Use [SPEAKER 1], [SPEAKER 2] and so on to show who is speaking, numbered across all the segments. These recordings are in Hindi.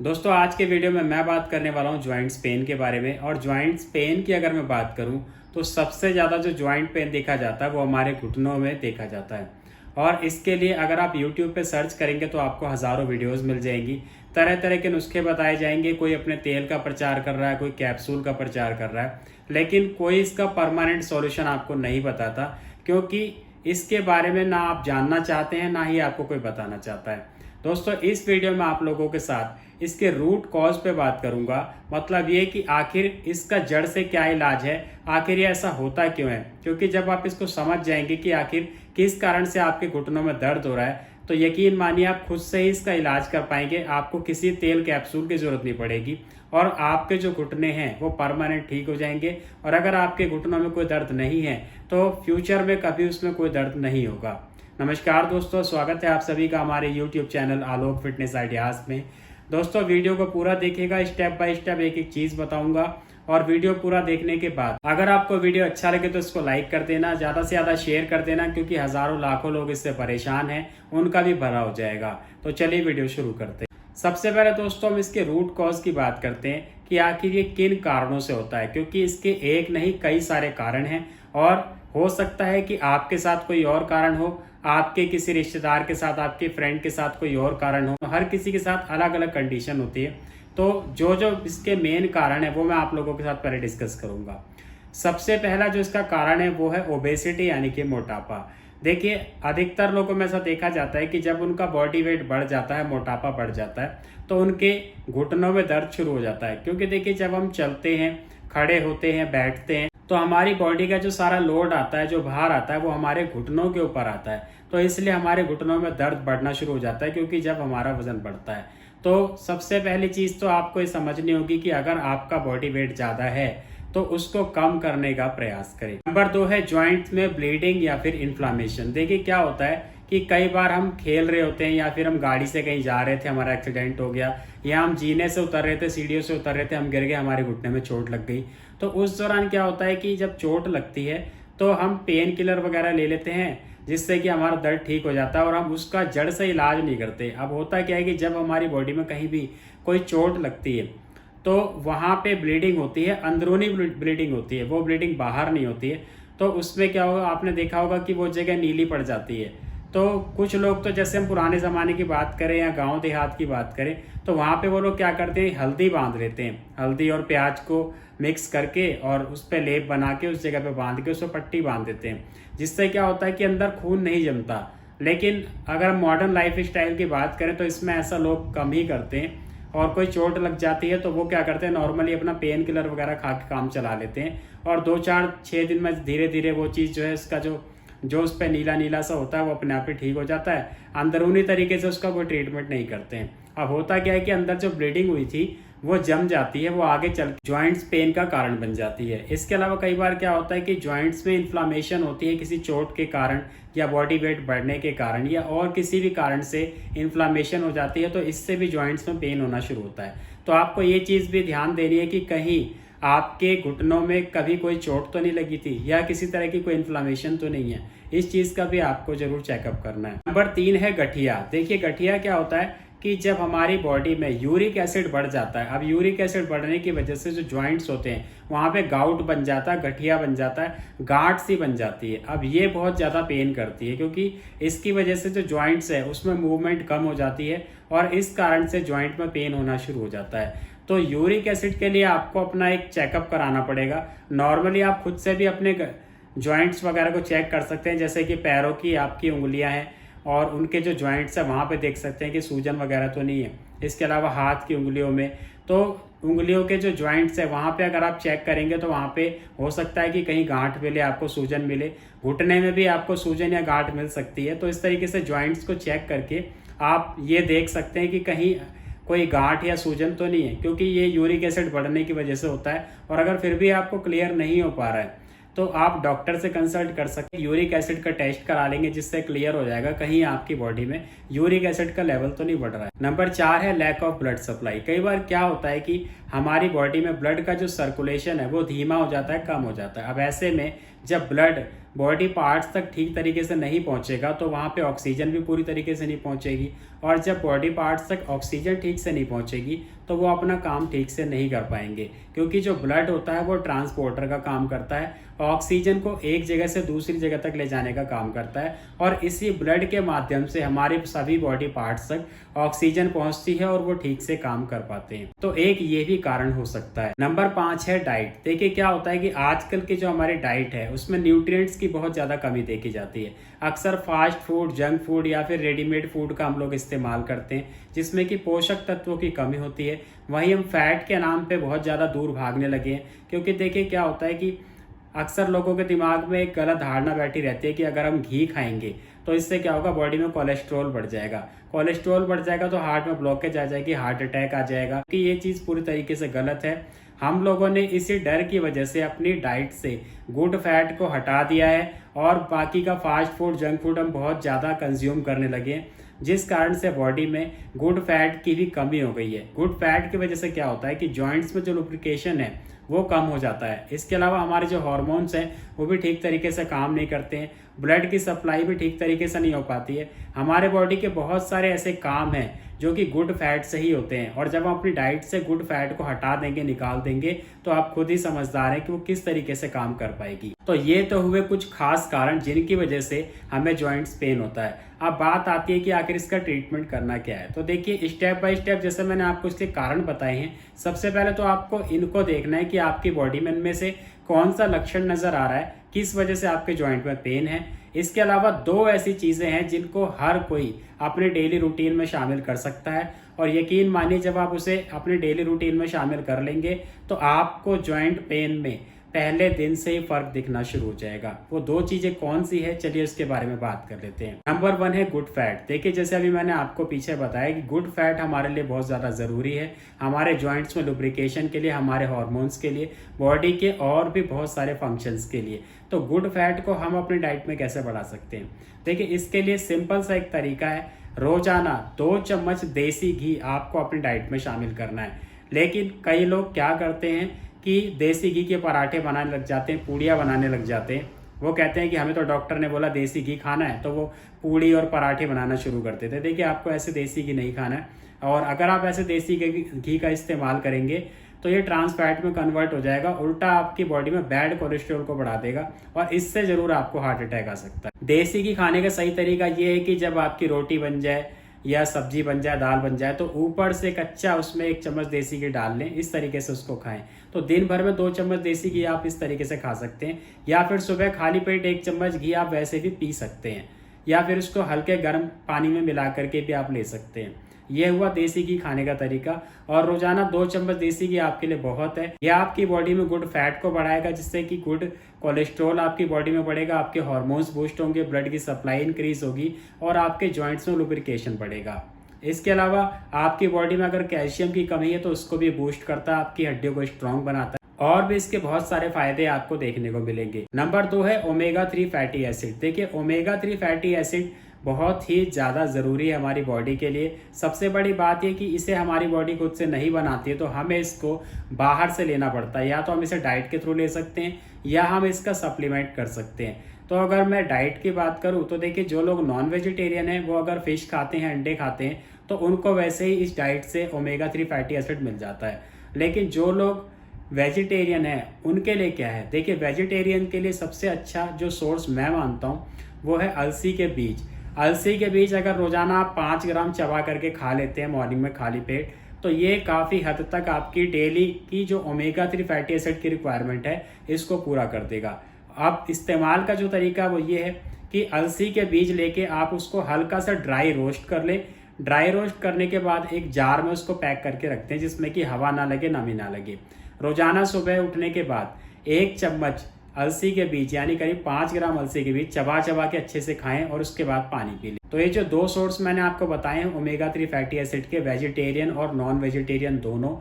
[SPEAKER 1] दोस्तों आज के वीडियो में मैं बात करने वाला हूँ जॉइंट्स पेन के बारे में। और जॉइंट्स पेन की अगर मैं बात करूँ तो सबसे ज़्यादा जो जॉइंट पेन देखा जाता है वो हमारे घुटनों में देखा जाता है। और इसके लिए अगर आप YouTube पे सर्च करेंगे तो आपको हज़ारों वीडियोस मिल जाएंगी। तरह तरह के नुस्खे बताए जाएंगे। कोई अपने तेल का प्रचार कर रहा है, कोई कैप्सूल का प्रचार कर रहा है, लेकिन कोई इसका परमानेंट सॉल्यूशन आपको नहीं बताता, क्योंकि इसके बारे में ना आप जानना चाहते हैं ना ही आपको कोई बताना चाहता है। दोस्तों इस वीडियो में आप लोगों के साथ इसके रूट कॉज पे बात करूंगा। मतलब ये कि आखिर इसका जड़ से क्या इलाज है, आखिर ये ऐसा होता क्यों है। क्योंकि जब आप इसको समझ जाएंगे कि आखिर किस कारण से आपके घुटनों में दर्द हो रहा है, तो यकीन मानिए आप खुद से ही इसका इलाज कर पाएंगे। आपको किसी तेल कैप्सूल की जरूरत नहीं पड़ेगी और आपके जो घुटने हैं वो परमानेंट ठीक हो जाएंगे। और अगर आपके घुटनों में कोई दर्द नहीं है तो फ्यूचर में कभी उसमें कोई दर्द नहीं होगा। नमस्कार दोस्तों, स्वागत है आप सभी का हमारे YouTube चैनल आलोक फिटनेस आइडियाज में। दोस्तों वीडियो को पूरा देखिएगा, स्टेप बाय स्टेप एक एक चीज बताऊंगा। और वीडियो पूरा देखने के बाद अगर आपको वीडियो अच्छा लगे तो इसको लाइक कर देना, ज्यादा से ज्यादा शेयर कर देना, क्योंकि हजारों लाखों लोग इससे परेशान हैं, उनका भी भला हो जाएगा। तो चलिए वीडियो शुरू करते हैं। सबसे पहले दोस्तों हम इसके रूट कॉज की बात करते हैं कि आखिर ये किन कारणों से होता है, क्योंकि इसके एक नहीं कई सारे कारण हैं। और हो सकता है कि आपके साथ कोई और कारण हो, आपके किसी रिश्तेदार के साथ, आपके फ्रेंड के साथ कोई और कारण हो। हर किसी के साथ अलग अलग कंडीशन होती है। तो जो जो इसके मेन कारण है वो मैं आप लोगों के साथ पहले डिस्कस करूंगा। सबसे पहला जो इसका कारण है वो है ओबेसिटी, यानी कि मोटापा। देखिए अधिकतर लोगों में ऐसा देखा जाता है कि जब उनका बॉडी वेट बढ़ जाता है, मोटापा बढ़ जाता है, तो उनके घुटनों में दर्द शुरू हो जाता है। क्योंकि देखिए जब हम चलते हैं, खड़े होते हैं, बैठते हैं, तो हमारी बॉडी का जो सारा लोड आता है, जो भार आता है, वो हमारे घुटनों के ऊपर आता है। तो इसलिए हमारे घुटनों में दर्द बढ़ना शुरू हो जाता है, क्योंकि जब हमारा वजन बढ़ता है। तो सबसे पहली चीज तो आपको ये समझनी होगी कि अगर आपका बॉडी वेट ज्यादा है तो उसको कम करने का प्रयास करें। नंबर 2 है ज्वाइंट्स में ब्लीडिंग या फिर इन्फ्लामेशन। देखिए क्या होता है कि कई बार हम खेल रहे होते हैं या फिर हम गाड़ी से कहीं जा रहे थे, हमारा एक्सीडेंट हो गया, या हम जीने से उतर रहे थे, सीढ़ियों से उतर रहे थे, हम गिर गए, हमारे घुटने में चोट लग गई। तो उस दौरान क्या होता है कि जब चोट लगती है तो हम पेन किलर वगैरह ले लेते हैं, जिससे कि हमारा दर्द ठीक हो जाता है, और हम उसका जड़ से इलाज नहीं करते। अब होता क्या है कि जब हमारी बॉडी में कहीं भी कोई चोट लगती है तो वहाँ पे ब्लीडिंग होती है, अंदरूनी ब्लीडिंग होती है, वो ब्लीडिंग बाहर नहीं होती है। तो उसमें क्या होगा, आपने देखा होगा कि वो जगह नीली पड़ जाती है। तो कुछ लोग तो जैसे हम पुराने ज़माने की बात करें या गांव देहात की बात करें, तो वहाँ पे वो लोग क्या करते हैं, हल्दी बांध लेते हैं, हल्दी और प्याज को मिक्स करके और उस पर लेप बना के उस जगह पे बांध के उस पर पट्टी बांध देते हैं, जिससे क्या होता है कि अंदर खून नहीं जमता। लेकिन अगर मॉडर्न लाइफ स्टाइल की बात करें तो इसमें ऐसा लोग कम ही करते हैं। और कोई चोट लग जाती है तो वो क्या करते हैं, नॉर्मली अपना पेन किलर वगैरह खा के काम चला लेते हैं, और 2-4-6 दिन में धीरे धीरे वो चीज़ जो है, इसका जो उस पर नीला नीला सा होता है वो अपने आप ही ठीक हो जाता है। अंदरूनी तरीके से उसका कोई ट्रीटमेंट नहीं करते हैं। अब होता क्या है कि अंदर जो ब्लीडिंग हुई थी वो जम जाती है, वो आगे चल जॉइंट्स पेन का कारण बन जाती है। इसके अलावा कई बार क्या होता है कि जॉइंट्स में इन्फ्लामेशन होती है किसी चोट के कारण, या बॉडी वेट बढ़ने के कारण, या और किसी भी कारण से इन्फ्लामेशन हो जाती है, तो इससे भी जॉइंट्स में पेन होना शुरू होता है। तो आपको ये चीज़ भी ध्यान देनी है कि कहीं आपके घुटनों में कभी कोई चोट तो नहीं लगी थी, या किसी तरह की कोई इन्फ्लामेशन तो नहीं है। इस चीज़ का भी आपको जरूर चेकअप करना है। नंबर 3 है गठिया। देखिए गठिया क्या होता है कि जब हमारी बॉडी में यूरिक एसिड बढ़ जाता है, अब यूरिक एसिड बढ़ने की वजह से जो जॉइंट्स होते हैं वहाँ पे गाउट बन जाता है, गठिया बन जाता है, गांठ सी बन जाती है। अब ये बहुत ज़्यादा पेन करती है, क्योंकि इसकी वजह से जो जॉइंट्स है उसमें मूवमेंट कम हो जाती है, और इस कारण से जॉइंट में पेन होना शुरू हो जाता है। तो यूरिक एसिड के लिए आपको अपना एक चेकअप कराना पड़ेगा। नॉर्मली आप खुद से भी अपने जॉइंट्स वगैरह को चेक कर सकते हैं, जैसे कि पैरों की आपकी उंगलियां हैं और उनके जो जॉइंट्स है वहाँ पे देख सकते हैं कि सूजन वगैरह तो नहीं है। इसके अलावा हाथ की उंगलियों में, तो उंगलियों के जो जॉइंट्स है वहाँ पे अगर आप चेक करेंगे तो वहाँ पे हो सकता है कि कहीं गांठ मिले, आपको सूजन मिले। घुटने में भी आपको सूजन या गांठ मिल सकती है। तो इस तरीके से जॉइंट्स को चेक करके आप ये देख सकते हैं कि कहीं कोई गांठ या सूजन तो नहीं है, क्योंकि ये यूरिक एसिड बढ़ने की वजह से होता है। और अगर फिर भी आपको क्लियर नहीं हो पा रहा है तो आप डॉक्टर से कंसल्ट कर सकते हैं, यूरिक एसिड का टेस्ट करा लेंगे, जिससे क्लियर हो जाएगा कहीं आपकी बॉडी में यूरिक एसिड का लेवल तो नहीं बढ़ रहा है। नंबर 4 है लैक ऑफ ब्लड सप्लाई। कई बार क्या होता है कि हमारी बॉडी में ब्लड का जो सर्कुलेशन है वो धीमा हो जाता है, कम हो जाता है। अब ऐसे में जब ब्लड बॉडी पार्ट्स तक ठीक तरीके से नहीं पहुंचेगा तो वहाँ पे ऑक्सीजन भी पूरी तरीके से नहीं पहुंचेगी, और जब बॉडी पार्ट्स तक ऑक्सीजन ठीक से नहीं पहुंचेगी तो वो अपना काम ठीक से नहीं कर पाएंगे, क्योंकि जो ब्लड होता है वो ट्रांसपोर्टर का काम करता है, ऑक्सीजन को एक जगह से दूसरी जगह तक ले जाने का काम करता है, और इसी ब्लड के माध्यम से हमारे सभी बॉडी पार्ट्स तक ऑक्सीजन पहुंचती है और वो ठीक से काम कर पाते हैं। तो एक ये भी कारण हो सकता है। नंबर 5 है डाइट। देखिए क्या होता है कि आजकल की जो हमारी डाइट है उसमें न्यूट्रिएंट्स की बहुत ज़्यादा कमी देखी जाती है। अक्सर फास्ट फूड, जंक फूड या फिर रेडीमेड फूड का हम लोग इस्तेमाल करते हैं जिसमें कि पोषक तत्वों की कमी होती है। वहीं हम फैट के नाम पे बहुत ज़्यादा दूर भागने लगे हैं, क्योंकि देखिए क्या होता है कि अक्सर लोगों के दिमाग में एक गलत धारणा बैठी रहती है कि अगर हम घी खाएंगे तो इससे क्या होगा, बॉडी में कोलेस्ट्रॉल बढ़ जाएगा। कोलेस्ट्रॉल बढ़ जाएगा तो हार्ट में ब्लॉकेज आ जाएगी, हार्ट अटैक आ जाएगा। कि ये चीज़ पूरी तरीके से गलत है। हम लोगों ने इसी डर की वजह से अपनी डाइट से गुड फैट को हटा दिया है और बाकी का फास्ट फूड, जंक फूड हम बहुत ज़्यादा कंज्यूम करने लगे हैं, जिस कारण से बॉडी में गुड फैट की भी कमी हो गई है। गुड फैट की वजह से क्या होता है कि जॉइंट्स में जो लुब्रिकेशन है वो कम हो जाता है। इसके अलावा हमारे जो हार्मोन्स हैं वो भी ठीक तरीके से काम नहीं करते हैं, ब्लड की सप्लाई भी ठीक तरीके से नहीं हो पाती है। हमारे बॉडी के बहुत सारे ऐसे काम हैं जो कि गुड फैट से ही होते हैं, और जब हम अपनी डाइट से गुड फैट को हटा देंगे, निकाल देंगे, तो आप खुद ही समझदार हैं कि वो किस तरीके से काम कर पाएगी। तो ये तो हुए कुछ खास कारण जिनकी वजह से हमें जॉइंट्स पेन होता है। अब बात आती है कि आखिर इसका ट्रीटमेंट करना क्या है। तो देखिए स्टेप बाय स्टेप जैसे मैंने आपको इसके कारण बताए हैं। सबसे पहले तो आपको इनको देखना है कि आपकी बॉडी में इनमें से कौन सा लक्षण नजर आ रहा है, किस वजह से आपके जॉइंट में पेन है। इसके अलावा 2 ऐसी चीजें हैं जिनको हर कोई अपने डेली रूटीन में शामिल कर सकता है, और यकीन मानिए जब आप उसे अपने डेली रूटीन में शामिल कर लेंगे तो आपको जॉइंट पेन में पहले दिन से ही फर्क दिखना शुरू हो जाएगा। वो 2 चीजें कौन सी है, चलिए उसके बारे में बात कर लेते हैं। नंबर 1 है गुड फैट। देखिए जैसे अभी मैंने आपको पीछे बताया कि गुड फैट हमारे लिए बहुत ज्यादा जरूरी है, हमारे जॉइंट्स में लुब्रिकेशन के लिए, हमारे हार्मोन्स के लिए, बॉडी के और भी बहुत सारे फंक्शंस के लिए। तो गुड फैट को हम अपनी डाइट में कैसे बढ़ा सकते हैं? देखिए इसके लिए सिंपल सा एक तरीका है, रोजाना 2 चम्मच देसी घी आपको अपनी डाइट में शामिल करना है। लेकिन कई लोग क्या करते हैं कि देसी घी के पराठे बनाने लग जाते हैं, पूड़ियाँ बनाने लग जाते हैं। वो कहते हैं कि हमें तो डॉक्टर ने बोला देसी घी खाना है, तो वो पूड़ी और पराठे बनाना शुरू करते थे। देखिए आपको ऐसे देसी घी नहीं खाना है, और अगर आप ऐसे देसी घी का इस्तेमाल करेंगे तो ये ट्रांस फैट में कन्वर्ट हो जाएगा, उल्टा आपकी बॉडी में बैड कोलेस्ट्रॉल को बढ़ा देगा, और इससे जरूर आपको हार्ट अटैक आ सकता है। देसी घी खाने का सही तरीका ये है कि जब आपकी रोटी बन जाए या सब्जी बन जाए, दाल बन जाए, तो ऊपर से कच्चा उसमें 1 चम्मच देसी घी डाल लें, इस तरीके से उसको खाएं। तो दिन भर में 2 चम्मच देसी घी आप इस तरीके से खा सकते हैं, या फिर सुबह खाली पेट 1 चम्मच घी आप वैसे भी पी सकते हैं, या फिर उसको हल्के गर्म पानी में मिला करके भी आप ले सकते हैं। यह हुआ देसी घी खाने का तरीका, और रोजाना 2 चम्मच देसी घी आपके लिए बहुत है। यह आपकी बॉडी में गुड फैट को बढ़ाएगा, जिससे कि गुड कोलेस्ट्रॉल आपकी बॉडी में बढ़ेगा, आपके हार्मोन्स बूस्ट होंगे, ब्लड की सप्लाई इंक्रीज होगी, और आपके जॉइंट्स में लुब्रिकेशन बढ़ेगा। इसके अलावा आपकी बॉडी में अगर कैल्शियम की कमी है तो उसको भी बूस्ट करता है, आपकी हड्डियों को स्ट्रांग बनाता है, और भी इसके बहुत सारे फायदे आपको देखने को मिलेंगे। नंबर 2 है ओमेगा 3 फैटी एसिड। देखिए ओमेगा 3 फैटी एसिड बहुत ही ज़्यादा ज़रूरी है हमारी बॉडी के लिए। सबसे बड़ी बात यह कि इसे हमारी बॉडी खुद से नहीं बनाती है, तो हमें इसको बाहर से लेना पड़ता है। या तो हम इसे डाइट के थ्रू ले सकते हैं, या हम इसका सप्लीमेंट कर सकते हैं। तो अगर मैं डाइट की बात करूं तो देखिए जो लोग नॉन वेजिटेरियन हैं वो अगर फिश खाते हैं, अंडे खाते हैं, तो उनको वैसे ही इस डाइट से ओमेगा 3 फैटी एसिड मिल जाता है। लेकिन जो लोग वेजिटेरियन हैं उनके लिए क्या है? देखिए वेजिटेरियन के लिए सबसे अच्छा जो सोर्स मैं मानता हूँ वो है अलसी के बीज। अलसी के बीज अगर रोजाना आप 5 ग्राम चबा करके खा लेते हैं मॉर्निंग में खाली पेट, तो ये काफ़ी हद तक आपकी डेली की जो ओमेगा 3 फैटी एसिड की रिक्वायरमेंट है इसको पूरा कर देगा। अब इस्तेमाल का जो तरीका वो ये है कि अलसी के बीज लेके आप उसको हल्का सा ड्राई रोस्ट कर लें। ड्राई रोस्ट करने के बाद एक जार में उसको पैक करके रखते हैं जिसमें कि हवा ना लगे, नमी ना लगे। रोजाना सुबह उठने के बाद 1 चम्मच अलसी के बीज यानी करीब 5 ग्राम अलसी के बीज चबा चबा के अच्छे से खाएं, और उसके बाद पानी पी लें। तो ये जो 2 सोर्स मैंने आपको बताए हैं ओमेगा 3 फैटी एसिड के, वेजिटेरियन और नॉन वेजिटेरियन दोनों,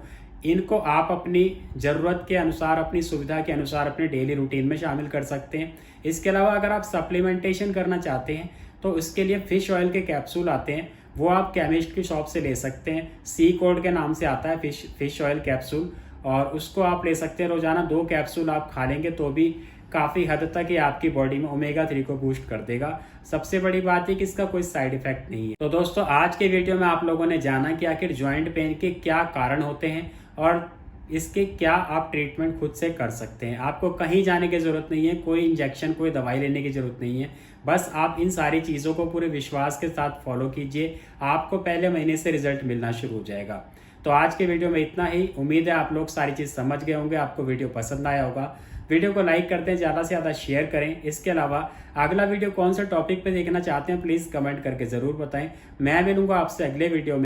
[SPEAKER 1] इनको आप अपनी ज़रूरत के अनुसार, अपनी सुविधा के अनुसार अपने डेली रूटीन में शामिल कर सकते हैं। इसके अलावा अगर आप सप्लीमेंटेशन करना चाहते हैं तो इसके लिए फिश ऑयल के कैप्सूल आते हैं, वो आप केमिस्ट की शॉप से ले सकते हैं। सी कोड के नाम से आता है फिश ऑयल कैप्सूल, और उसको आप ले सकते हैं। रोजाना 2 कैप्सूल आप खा लेंगे तो भी काफ़ी हद तक ये आपकी बॉडी में ओमेगा 3 को बूस्ट कर देगा। सबसे बड़ी बात है कि इसका कोई साइड इफेक्ट नहीं है। तो दोस्तों आज के वीडियो में आप लोगों ने जाना कि आखिर ज्वाइंट पेन के क्या कारण होते हैं और इसके क्या आप ट्रीटमेंट खुद से कर सकते हैं। आपको कहीं जाने की ज़रूरत नहीं है, कोई इंजेक्शन कोई दवाई लेने की ज़रूरत नहीं है। बस आप इन सारी चीज़ों को पूरे विश्वास के साथ फॉलो कीजिए, आपको पहले महीने से रिजल्ट मिलना शुरू हो जाएगा। तो आज के वीडियो में इतना ही। उम्मीद है आप लोग सारी चीज़ समझ गए होंगे, आपको वीडियो पसंद आया होगा। वीडियो को लाइक करते हैं, ज़्यादा से ज़्यादा शेयर करें। इसके अलावा अगला वीडियो कौन से टॉपिक पे देखना चाहते हैं प्लीज़ कमेंट करके ज़रूर बताएं। मैं मिलूंगा आपसे अगले वीडियो में।